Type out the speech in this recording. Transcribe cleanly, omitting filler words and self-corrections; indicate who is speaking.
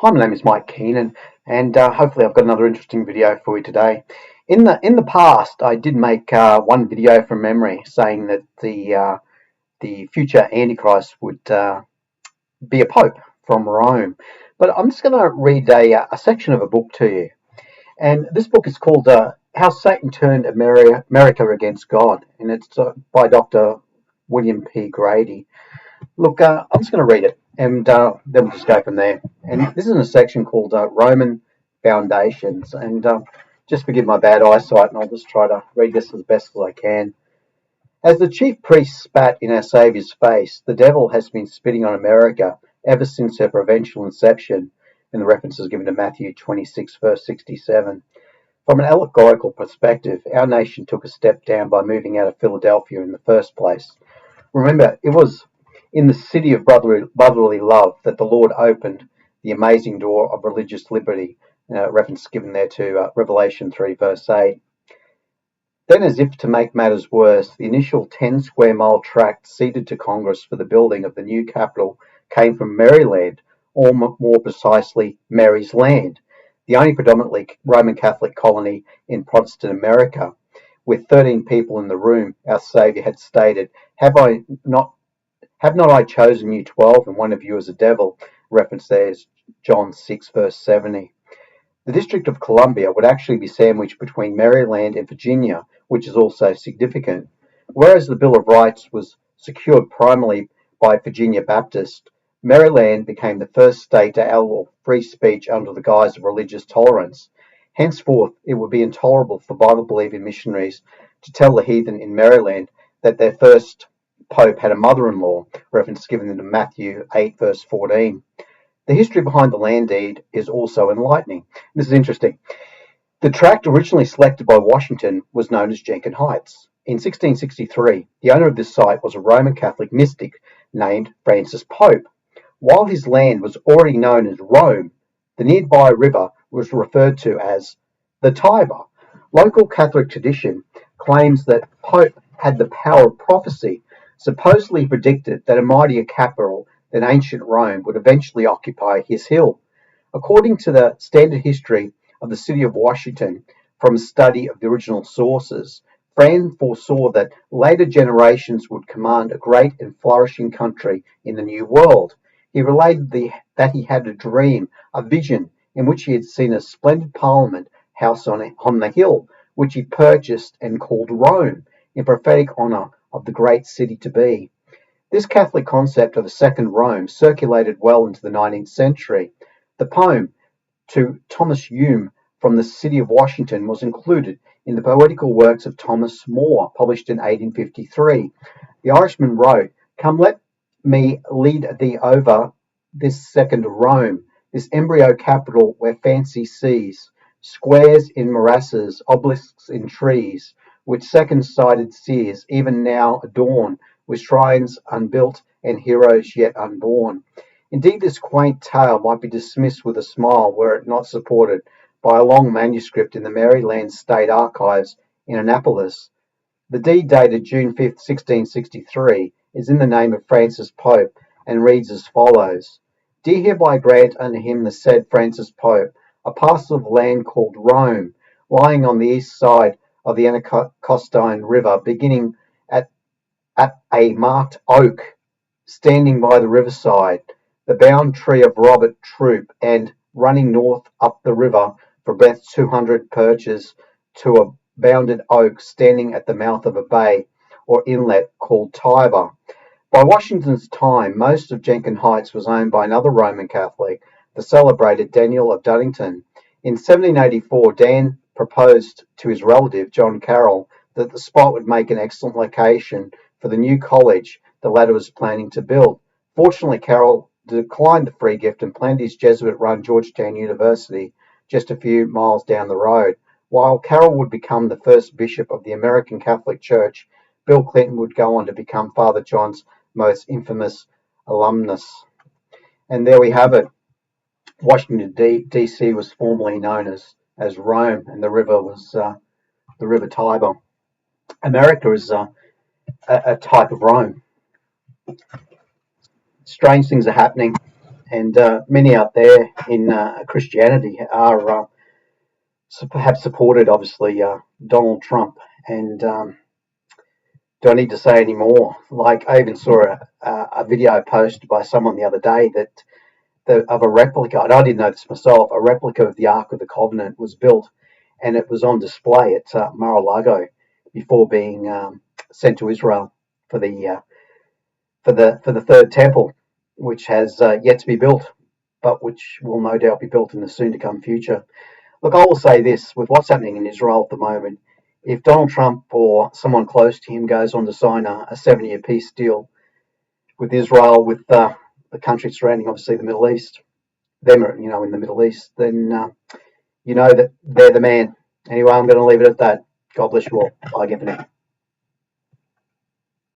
Speaker 1: Hi, my name is Mike Keenan, and hopefully I've got another interesting video for you today. In the past, I did make one video from memory saying that the future Antichrist would be a pope from Rome. But I'm just going to read a section of a book to you, and this book is called "How Satan Turned America Against God," and it's by Dr. William P. Grady. Look, I'm just going to read it, and then we'll just go from there. And this is in a section called Roman Foundations. And just forgive my bad eyesight, and I'll just try to read this as best as I can. As the chief priest spat in our Saviour's face, the devil has been spitting on America ever since her provincial inception. And the reference is given to Matthew 26, verse 67. From an allegorical perspective, our nation took a step down by moving out of Philadelphia in the first place. Remember, it was in the city of brotherly love that the Lord opened the amazing door of religious liberty. Reference given there to Revelation 3, verse 8. Then, as if to make matters worse, the initial 10 square mile tract ceded to Congress for the building of the new capital came from Maryland, or more precisely, Mary's Land, the only predominantly Roman Catholic colony in Protestant America. With 13 people in the room, our Saviour had stated, Have not I chosen you 12, and one of you is a devil? Reference there is John 6, verse 70. The District of Columbia would actually be sandwiched between Maryland and Virginia, which is also significant. Whereas the Bill of Rights was secured primarily by Virginia Baptists, Maryland became the first state to outlaw free speech under the guise of religious tolerance. Henceforth, it would be intolerable for Bible-believing missionaries to tell the heathen in Maryland that their first pope had a mother-in-law, reference given in Matthew 8, verse 14. The history behind the land deed is also enlightening. This is interesting. The tract originally selected by Washington was known as Jenkins Heights. In 1663, the owner of this site was a Roman Catholic mystic named Francis Pope. While his land was already known as Rome, the nearby river was referred to as the Tiber. Local Catholic tradition claims that Pope had the power of prophecy, supposedly predicted that a mightier capital than ancient Rome would eventually occupy his hill. According to the standard history of the city of Washington, from a study of the original sources, Fran foresaw that later generations would command a great and flourishing country in the New World. He related that he had a dream, a vision, in which he had seen a splendid parliament house on the hill, which he purchased and called Rome, in prophetic honour of the great city to be. This Catholic concept of a second Rome circulated well into the 19th century. The poem to Thomas Hume from the city of Washington was included in the poetical works of Thomas More, published in 1853. The Irishman wrote, Come let me lead thee over this second Rome, this embryo capital where fancy sees squares in morasses, obelisks in trees, which second-sided seers even now adorn, with shrines unbuilt and heroes yet unborn. Indeed, this quaint tale might be dismissed with a smile were it not supported by a long manuscript in the Maryland State Archives in Annapolis. The deed dated June 5, 1663, is in the name of Francis Pope and reads as follows. Do hereby grant unto him the said Francis Pope a parcel of land called Rome, lying on the east side of the Anacostine River, beginning at a marked oak, standing by the riverside, the bound tree of Robert Troop, and running north up the river for breadth 200 perches to a bounded oak standing at the mouth of a bay or inlet called Tiber. By Washington's time, most of Jenkins Heights was owned by another Roman Catholic, the celebrated Daniel of Duddington. In 1784, Dan proposed to his relative, John Carroll, that the spot would make an excellent location for the new college the latter was planning to build. Fortunately, Carroll declined the free gift and planned his Jesuit-run Georgetown University just a few miles down the road. While Carroll would become the first bishop of the American Catholic Church, Bill Clinton would go on to become Father John's most infamous alumnus. And there we have it. Washington D.C. was formerly known as Rome, and the river was the River Tiber. America is a type of Rome. Strange things are happening. and many out there in Christianity are have supported, obviously, Donald Trump. And do I need to say any more? Like, I even saw a video posted by someone the other day that of a replica, and I didn't know this myself, a replica of the Ark of the Covenant was built, and it was on display at Mar-a-Lago before being sent to Israel for the third temple, which has yet to be built, but which will no doubt be built in the soon-to-come future. Look, I will say this, with what's happening in Israel at the moment, if Donald Trump or someone close to him goes on to sign a 7-year peace deal with Israel, with the country surrounding, obviously, the Middle East, them, in the Middle East, then you know that they're the man. Anyway, I'm going to leave it at that. God bless you all. Bye again for now.